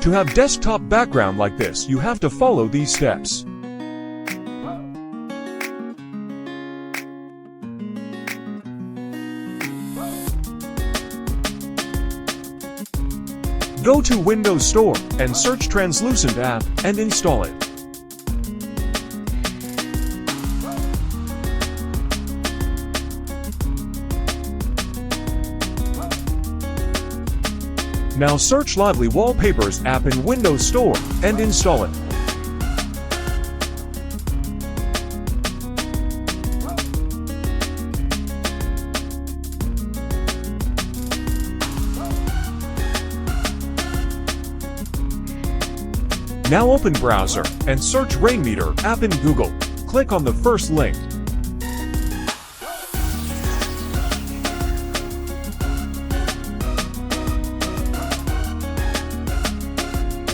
To have desktop background like this, you have to follow these steps. Go to Windows Store and search Translucent app and install it. Now search Lively Wallpapers app in Windows Store and install it. Now open browser and search Rainmeter app in Google. Click on the first link.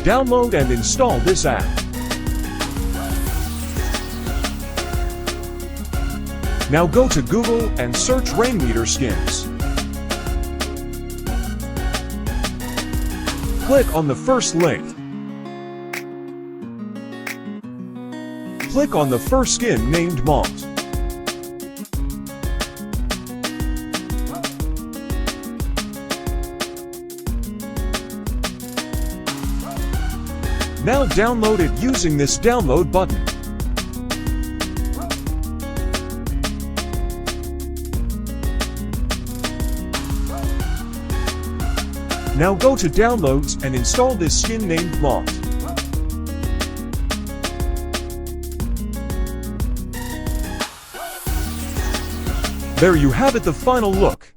Download and install this app. Now go to Google and search Rainmeter skins. Click on the first link. Click on the first skin named Mont. Now download it using this download button. Now go to Downloads and install this skin named Mont. There you have it, the final look.